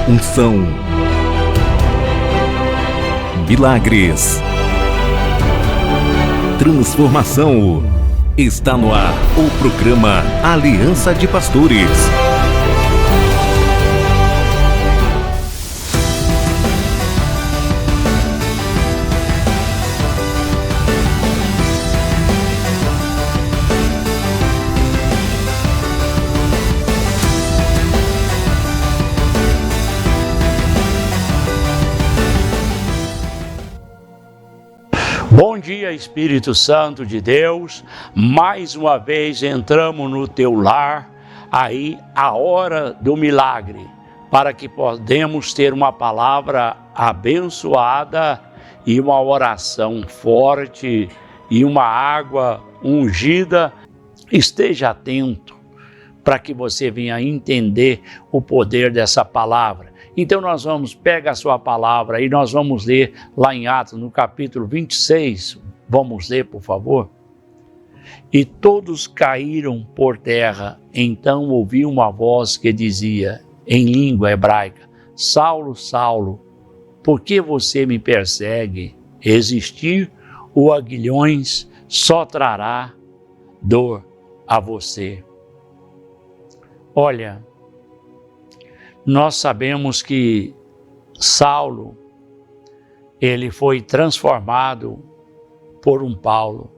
unção, milagres, transformação. Está no ar o programa Aliança de Pastores. Bom dia, Espírito Santo de Deus, mais uma vez entramos no teu lar, aí a hora do milagre, para que podemos ter uma palavra abençoada e uma oração forte e uma água ungida. Esteja atento para que você venha entender o poder dessa palavra. Então nós pega a sua palavra e nós vamos ler lá em Atos, no capítulo 26. Vamos ler, por favor. E todos caíram por terra. Então ouviu uma voz que dizia, em língua hebraica, Saulo, Saulo, por que você me persegue? Resistir ou aguilhões só trará dor a você. Olha, nós sabemos que Saulo, ele foi transformado por um Paulo,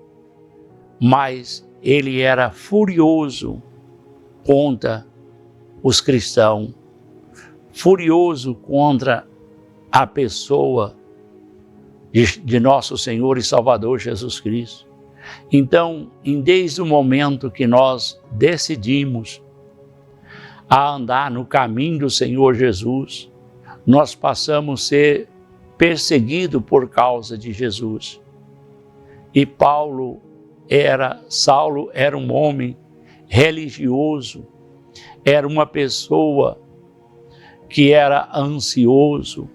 mas ele era furioso contra os cristãos, furioso contra a pessoa de nosso Senhor e Salvador Jesus Cristo. Então, desde o momento que nós decidimos a andar no caminho do Senhor Jesus, nós passamos a ser perseguidos por causa de Jesus. E Saulo era um homem religioso, era uma pessoa que era ansioso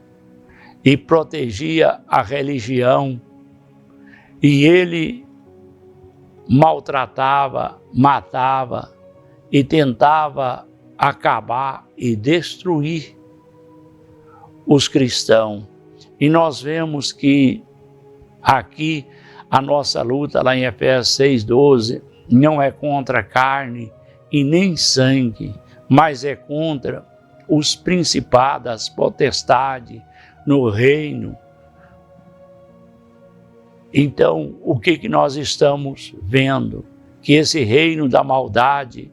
e protegia a religião, e ele maltratava, matava e tentava acabar e destruir os cristãos. E nós vemos que aqui a nossa luta, lá em Efésios 6,12, não é contra carne e nem sangue, mas é contra os principados, as potestades no reino. Então, o que nós estamos vendo? Que esse reino da maldade,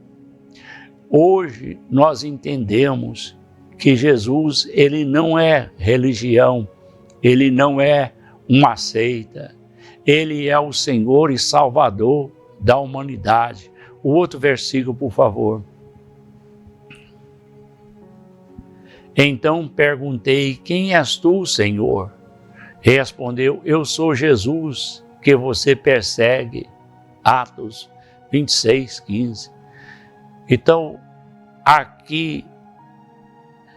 hoje nós entendemos que Jesus, ele não é religião, ele não é uma seita, ele é o Senhor e Salvador da humanidade. O outro versículo, por favor. Então perguntei, quem és tu, Senhor? Respondeu, eu sou Jesus que você persegue. Atos 26:15. Então, aqui,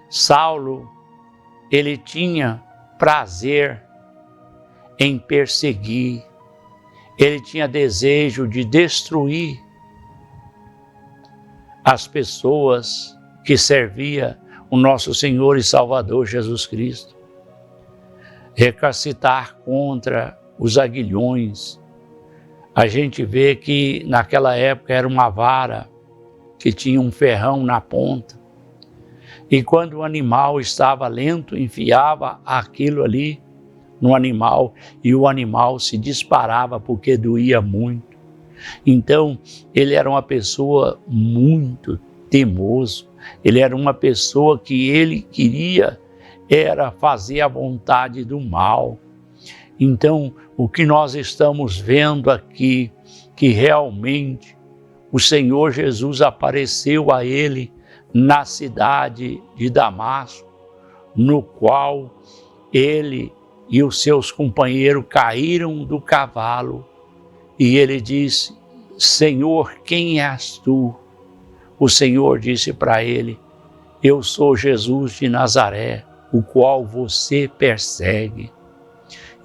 Saulo, ele tinha prazer em perseguir, ele tinha desejo de destruir as pessoas que serviam o nosso Senhor e Salvador Jesus Cristo, recalcitrar contra os aguilhões. A gente vê que naquela época era uma vara que tinha um ferrão na ponta. E quando o animal estava lento, enfiava aquilo ali no animal e o animal se disparava porque doía muito. Então, ele era uma pessoa muito teimoso. Ele era uma pessoa que ele queria era fazer a vontade do mal. Então, o que nós estamos vendo aqui, que realmente o Senhor Jesus apareceu a ele na cidade de Damasco, no qual ele e os seus companheiros caíram do cavalo, e ele disse, Senhor, quem és tu? O Senhor disse para ele, eu sou Jesus de Nazaré, o qual você persegue.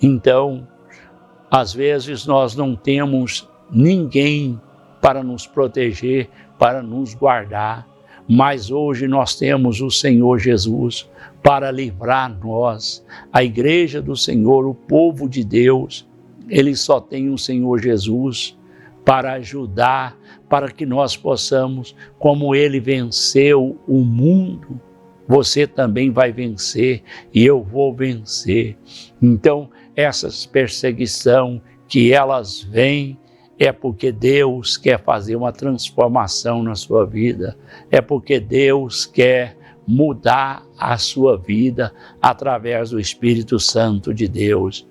Então, às vezes nós não temos ninguém para nos proteger, para nos guardar, mas hoje nós temos o Senhor Jesus para livrar nós. A igreja do Senhor, o povo de Deus, ele só tem o Senhor Jesus para ajudar, para que nós possamos, como ele venceu o mundo, você também vai vencer e eu vou vencer. Então, essas perseguições que elas vêm, é porque Deus quer fazer uma transformação na sua vida, é porque Deus quer mudar a sua vida através do Espírito Santo de Deus.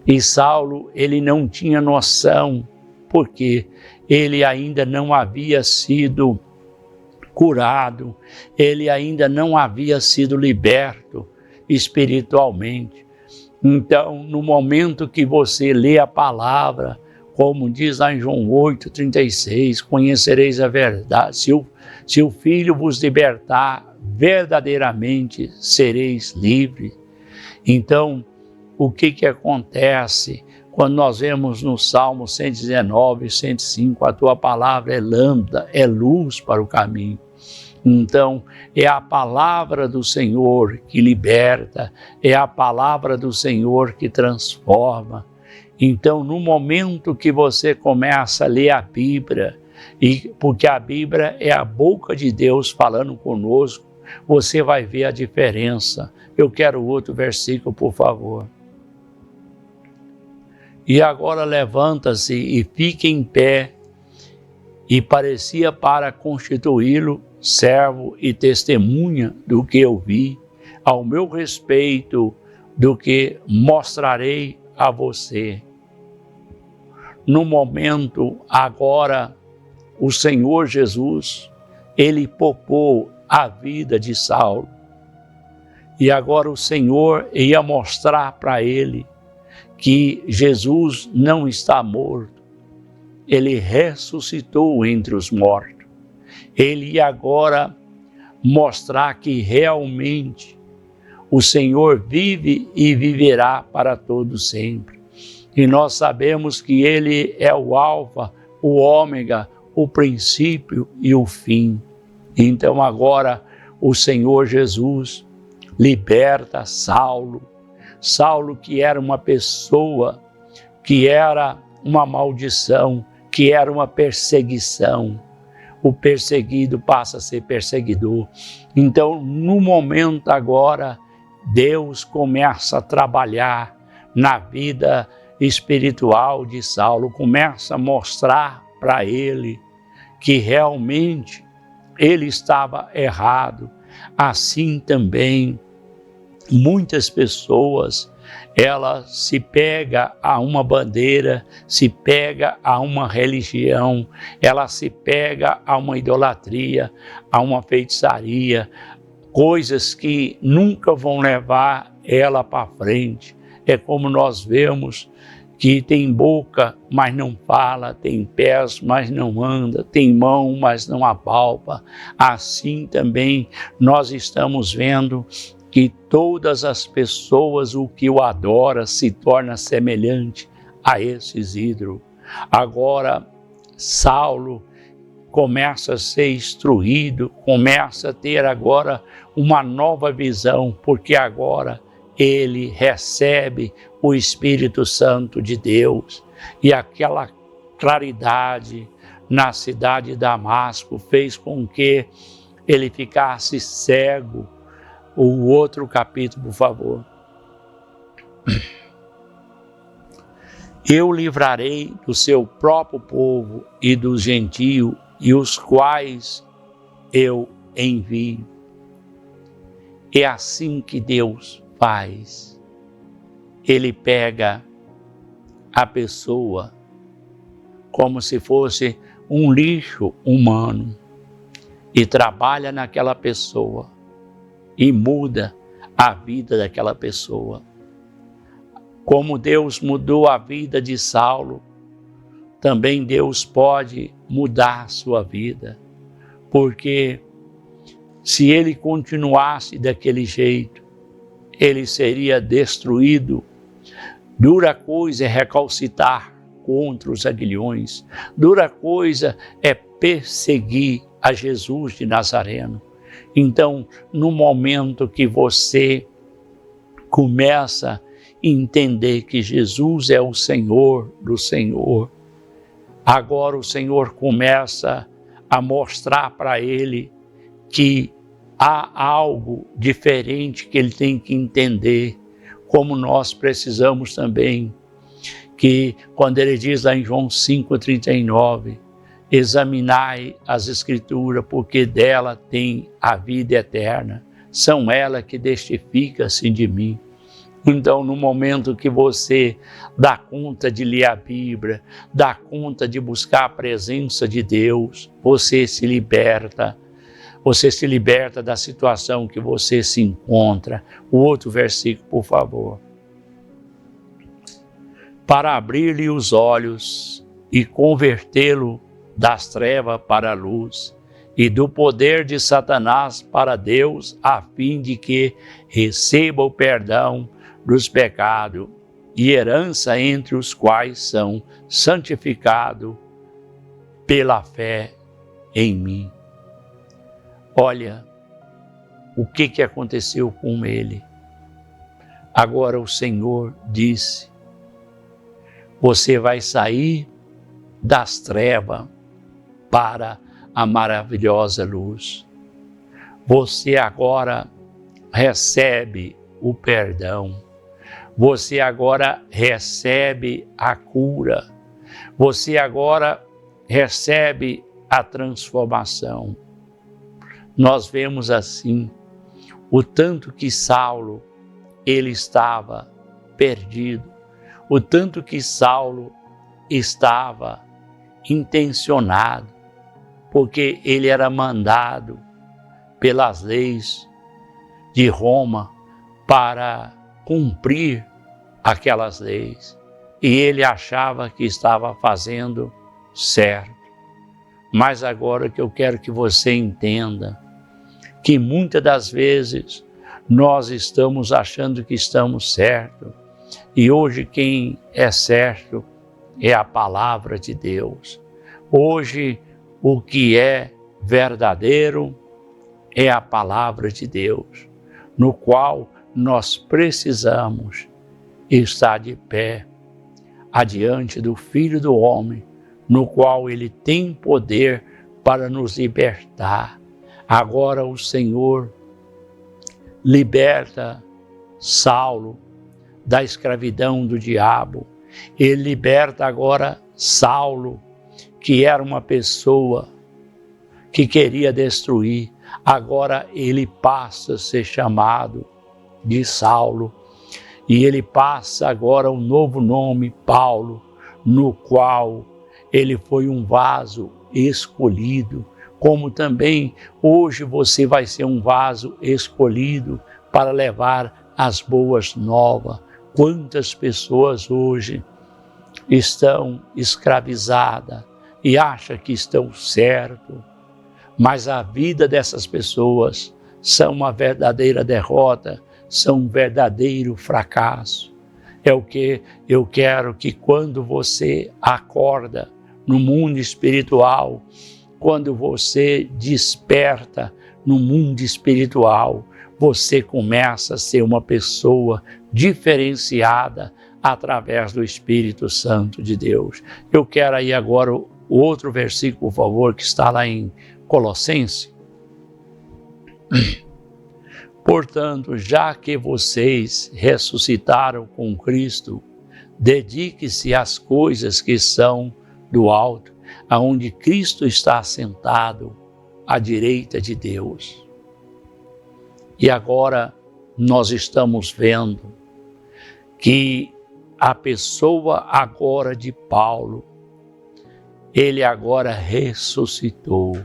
E Saulo, ele não tinha noção, porque ele ainda não havia sido curado, ele ainda não havia sido liberto espiritualmente. Então, no momento que você lê a palavra, como diz lá em João 8,36, conhecereis a verdade. Se o Filho vos libertar, verdadeiramente sereis livres. Então, o que acontece quando nós vemos no Salmo 119, 105, a tua palavra é lâmpada, é luz para o caminho. Então, é a palavra do Senhor que liberta, é a palavra do Senhor que transforma. Então, no momento que você começa a ler a Bíblia, porque a Bíblia é a boca de Deus falando conosco, você vai ver a diferença. Eu quero outro versículo, por favor. E agora levanta-se e fica em pé, e parecia para constituí-lo servo e testemunha do que eu vi, ao meu respeito, do que mostrarei a você. No momento, agora, o Senhor Jesus, ele poupou a vida de Saulo. E agora o Senhor ia mostrar para ele que Jesus não está morto. Ele ressuscitou entre os mortos. Ele ia agora mostrar que realmente o Senhor vive e viverá para todo sempre. E nós sabemos que ele é o alfa, o ômega, o princípio e o fim. Então agora o Senhor Jesus liberta Saulo. Saulo, que era uma pessoa, que era uma maldição, que era uma perseguição. O perseguido passa a ser perseguidor. Então, no momento agora, Deus começa a trabalhar na vida espiritual de Saulo, começa a mostrar para ele que realmente ele estava errado. Assim também, muitas pessoas, ela se pega a uma bandeira, se pega a uma religião, ela se pega a uma idolatria, a uma feitiçaria, coisas que nunca vão levar ela para frente. É como nós vemos que tem boca, mas não fala, tem pés, mas não anda, tem mão, mas não apalpa. Assim também nós estamos vendo que todas as pessoas, o que o adora, se torna semelhante a esses ídolos. Agora, Saulo começa a ser instruído, começa a ter agora uma nova visão, porque agora ele recebe o Espírito Santo de Deus. E aquela claridade na cidade de Damasco fez com que ele ficasse cego. O outro capítulo, por favor. Eu livrarei do seu próprio povo e dos gentios, e os quais eu envio. É assim que Deus faz. Ele pega a pessoa como se fosse um lixo humano e trabalha naquela pessoa e muda a vida daquela pessoa. Como Deus mudou a vida de Saulo, também Deus pode mudar a sua vida, porque se ele continuasse daquele jeito, ele seria destruído. Dura coisa é recalcitrar contra os aguilhões, dura coisa é perseguir a Jesus de Nazareno. Então, no momento que você começa a entender que Jesus é o Senhor do Senhor, agora o Senhor começa a mostrar para ele que há algo diferente que ele tem que entender, como nós precisamos também, que quando ele diz lá em João 5,39, examinai as Escrituras, porque dela tem a vida eterna, são elas que testificam-se de mim. Então, no momento que você dá conta de ler a Bíblia, dá conta de buscar a presença de Deus, você se liberta da situação que você se encontra. O outro versículo, por favor. Para abrir-lhe os olhos e convertê-lo das trevas para a luz, e do poder de Satanás para Deus, a fim de que receba o perdão dos pecados e herança entre os quais são santificados pela fé em mim. Olha o que aconteceu com ele. Agora o Senhor disse: você vai sair das trevas para a maravilhosa luz. Você agora recebe o perdão. Você agora recebe a cura. Você agora recebe a transformação. Nós vemos assim o tanto que Saulo ele estava perdido, o tanto que Saulo estava intencionado, porque ele era mandado pelas leis de Roma para cumprir aquelas leis. E ele achava que estava fazendo certo. Mas agora que eu quero que você entenda que muitas das vezes nós estamos achando que estamos certo. E hoje quem é certo é a palavra de Deus. Hoje o que é verdadeiro é a palavra de Deus, no qual nós precisamos estar de pé adiante do Filho do Homem, no qual ele tem poder para nos libertar. Agora o Senhor liberta Saulo da escravidão do diabo. Ele liberta agora Saulo, que era uma pessoa que queria destruir. Agora ele passa a ser chamado de Saulo. E ele passa agora um novo nome, Paulo, no qual ele foi um vaso escolhido, como também hoje você vai ser um vaso escolhido para levar as boas novas. Quantas pessoas hoje estão escravizadas e acham que estão certo, mas a vida dessas pessoas são uma verdadeira derrota, são um verdadeiro fracasso. É o que eu quero que quando você acorda no mundo espiritual, quando você desperta no mundo espiritual, você começa a ser uma pessoa diferenciada através do Espírito Santo de Deus. Eu quero aí agora o outro versículo, por favor, que está lá em Colossenses. Portanto, já que vocês ressuscitaram com Cristo, dedique-se às coisas que são do alto, aonde Cristo está assentado à direita de Deus. E agora nós estamos vendo que a pessoa agora de Paulo, ele agora ressuscitou.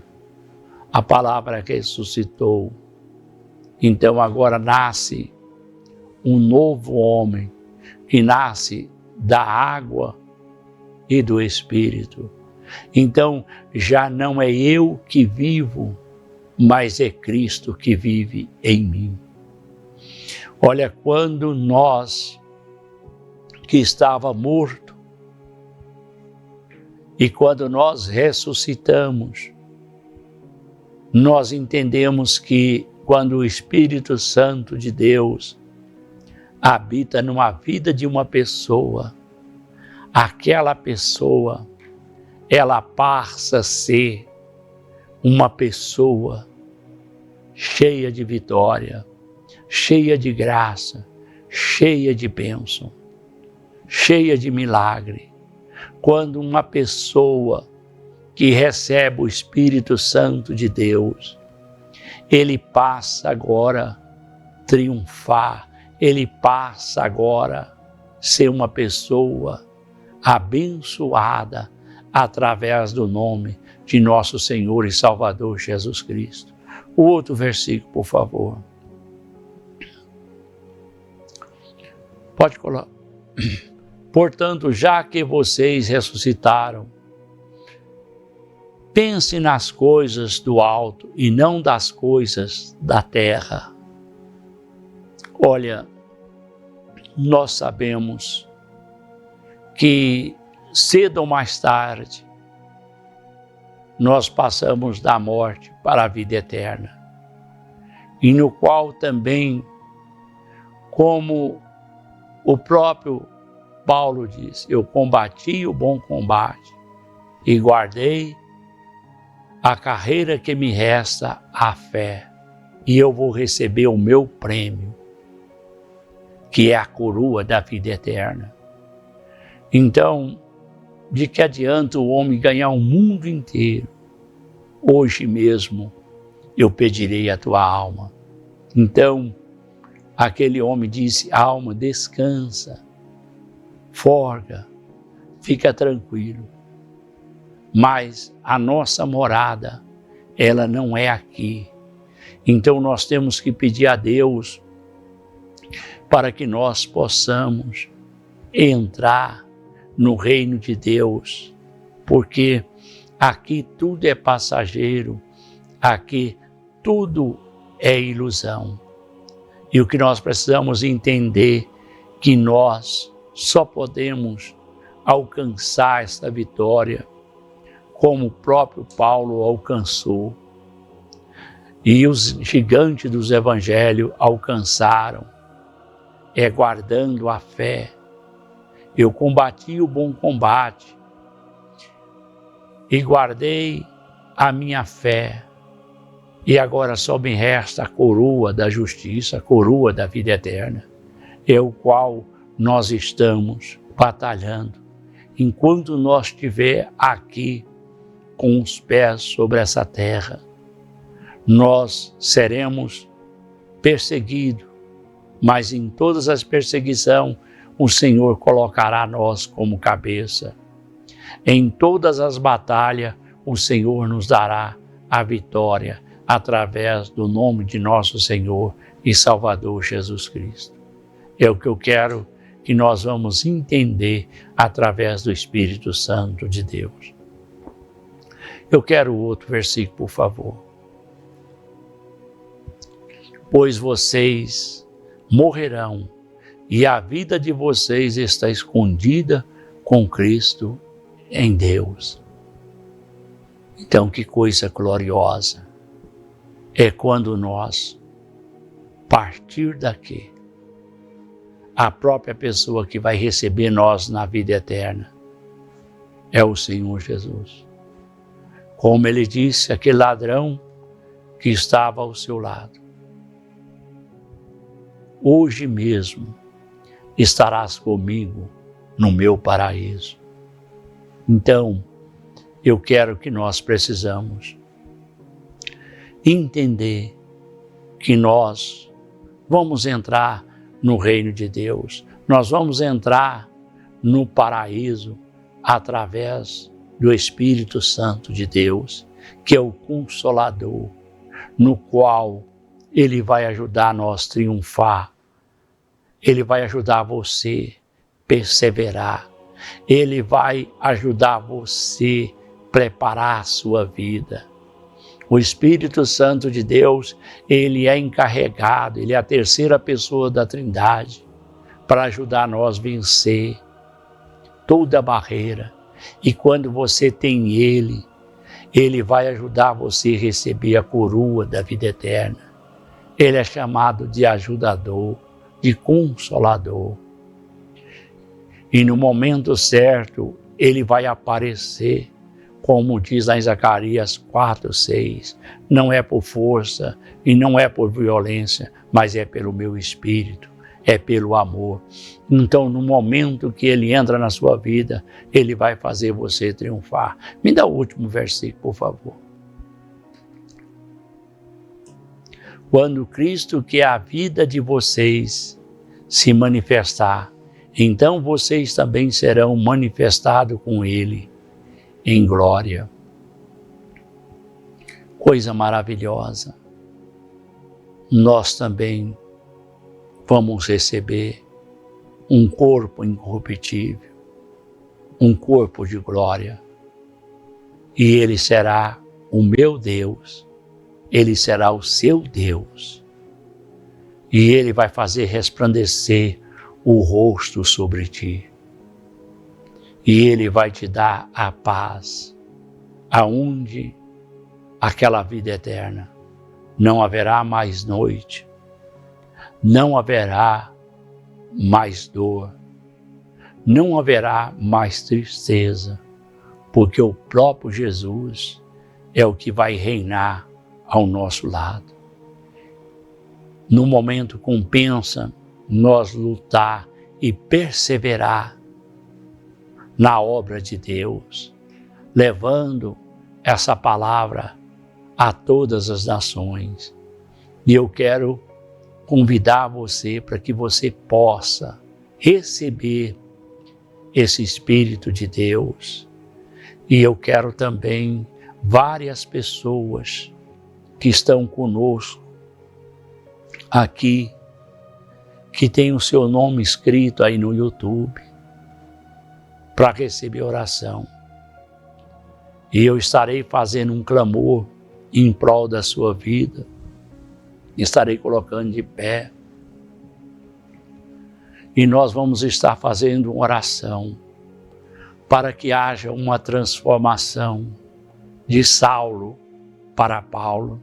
A palavra ressuscitou. Então agora nasce um novo homem, que nasce da água e do Espírito. Então já não é eu que vivo, mas é Cristo que vive em mim. Olha, quando nós que estava morto e quando nós ressuscitamos, nós entendemos que quando o Espírito Santo de Deus habita numa vida de uma pessoa, aquela pessoa, ela passa a ser uma pessoa cheia de vitória, cheia de graça, cheia de bênção, cheia de milagre. Quando uma pessoa que recebe o Espírito Santo de Deus, ele passa agora a triunfar, ele passa agora a ser uma pessoa abençoada através do nome de nosso Senhor e Salvador Jesus Cristo. O outro versículo, por favor. Pode colocar. Portanto, já que vocês ressuscitaram, pense nas coisas do alto e não das coisas da terra. Olha, nós sabemos que cedo ou mais tarde nós passamos da morte para a vida eterna, e no qual também, como o próprio Paulo diz, eu combati o bom combate e guardei a carreira que me resta, a fé, e eu vou receber o meu prêmio, que é a coroa da vida eterna. Então, de que adianta o homem ganhar o mundo inteiro? Hoje mesmo eu pedirei a tua alma. Então, aquele homem disse, alma, descansa, folga, fica tranquilo. Mas a nossa morada, ela não é aqui. Então nós temos que pedir a Deus para que nós possamos entrar no reino de Deus, porque aqui tudo é passageiro, aqui tudo é ilusão. E o que nós precisamos entender que nós só podemos alcançar esta vitória como o próprio Paulo alcançou. E os gigantes dos evangelhos alcançaram, guardando a fé. Eu combati o bom combate e guardei a minha fé. E agora só me resta a coroa da justiça, a coroa da vida eterna, é o qual nós estamos batalhando. Enquanto nós estiver aqui com os pés sobre essa terra, nós seremos perseguidos, mas em todas as perseguições o Senhor colocará nós como cabeça. Em todas as batalhas o Senhor nos dará a vitória através do nome de nosso Senhor e Salvador Jesus Cristo. É o que eu quero que nós vamos entender através do Espírito Santo de Deus. Eu quero outro versículo, por favor. Pois vocês morrerão e a vida de vocês está escondida com Cristo em Deus. Então, que coisa gloriosa é quando nós partir daqui, a própria pessoa que vai receber nós na vida eterna é o Senhor Jesus. Como ele disse, aquele ladrão que estava ao seu lado, hoje mesmo estarás comigo no meu paraíso. Então, eu quero que nós precisamos entender que nós vamos entrar no reino de Deus, nós vamos entrar no paraíso através do Espírito Santo de Deus, que é o Consolador, no qual ele vai ajudar nós a triunfar, ele vai ajudar você a perseverar, ele vai ajudar você a preparar a sua vida. O Espírito Santo de Deus, ele é encarregado, ele é a terceira pessoa da Trindade, para ajudar nós a vencer toda barreira. E quando você tem ele Ele vai ajudar você a receber a coroa da vida eterna. Ele é chamado de ajudador, de consolador. E no momento certo, ele vai aparecer, como diz lá em Zacarias 4:6, não é por força e não é por violência, mas é pelo meu espírito, é pelo amor. Então, no momento que ele entra na sua vida, ele vai fazer você triunfar. Me dá o último versículo, por favor. Quando Cristo, que é a vida de vocês, se manifestar, então vocês também serão manifestados com ele em glória. Coisa maravilhosa. Nós também vamos receber um corpo incorruptível, um corpo de glória. E ele será o meu Deus, ele será o seu Deus. E ele vai fazer resplandecer o rosto sobre ti. E ele vai te dar a paz, aonde aquela vida eterna não haverá mais noite, não haverá mais dor, não haverá mais tristeza, porque o próprio Jesus é o que vai reinar ao nosso lado. No momento compensa nós lutar e perseverar na obra de Deus, levando essa palavra a todas as nações. E eu quero convidar você para que você possa receber esse Espírito de Deus. E eu quero também várias pessoas que estão conosco aqui, que tem o seu nome escrito aí no YouTube, para receber oração. E eu estarei fazendo um clamor em prol da sua vida, estarei colocando de pé, e nós vamos estar fazendo uma oração para que haja uma transformação de Saulo para Paulo.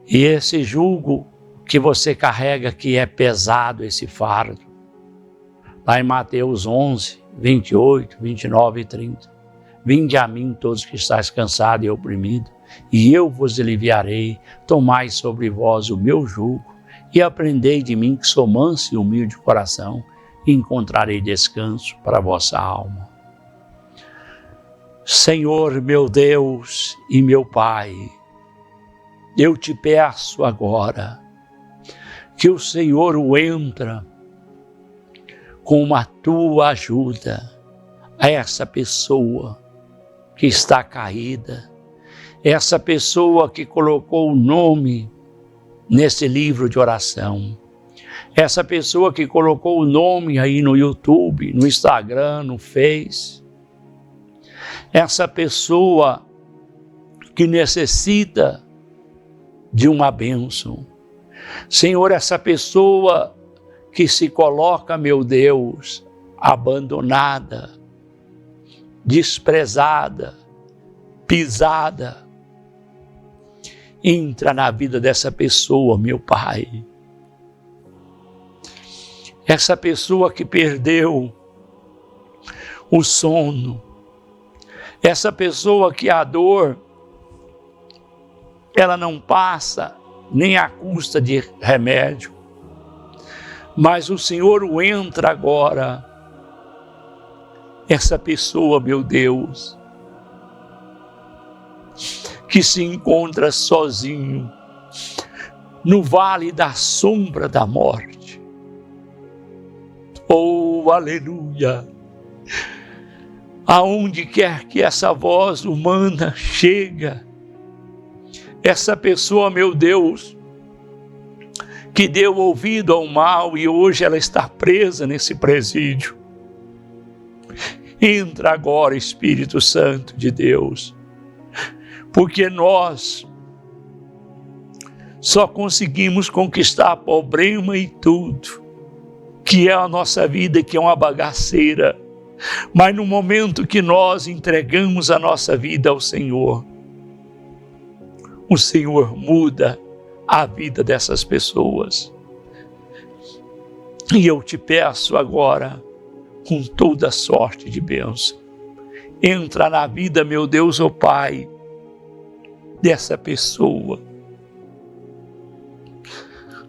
E esse jugo que você carrega, que é pesado, esse fardo, lá em Mateus 11, 28, 29 e 30. Vinde a mim todos que estáis cansados e oprimidos, e eu vos aliviarei. Tomai sobre vós o meu jugo, e aprendei de mim, que sou manso e humilde de coração, e encontrarei descanso para a vossa alma. Senhor, meu Deus e meu Pai, eu te peço agora que o Senhor entra com a tua ajuda a essa pessoa que está caída, essa pessoa que colocou o nome nesse livro de oração, essa pessoa que colocou o nome aí no YouTube, no Instagram, no Face, essa pessoa que necessita de uma bênção. Senhor, essa pessoa que se coloca, meu Deus, abandonada, desprezada, pisada, entra na vida dessa pessoa, meu Pai. Essa pessoa que perdeu o sono, essa pessoa que a dor, ela não passa nem à custa de remédio, mas o Senhor entra agora. Essa pessoa, meu Deus, que se encontra sozinho no vale da sombra da morte. Oh, aleluia! Aonde quer que essa voz humana chega, essa pessoa, meu Deus, que deu ouvido ao mal e hoje ela está presa nesse presídio. Entra agora, Espírito Santo de Deus, porque nós só conseguimos conquistar problema e tudo, que é a nossa vida, que é uma bagaceira, Mas no momento que nós entregamos a nossa vida ao Senhor, o Senhor muda a vida dessas pessoas. E eu te peço agora, com toda sorte de bênção, entra na vida, meu Deus, ó Pai, dessa pessoa.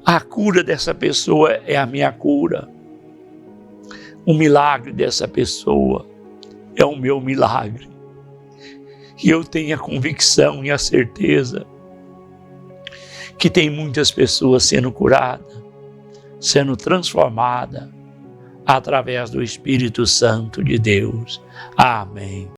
A cura dessa pessoa é a minha cura. O milagre dessa pessoa é o meu milagre. E eu tenho a convicção e a certeza que tem muitas pessoas sendo curadas, sendo transformadas através do Espírito Santo de Deus. Amém.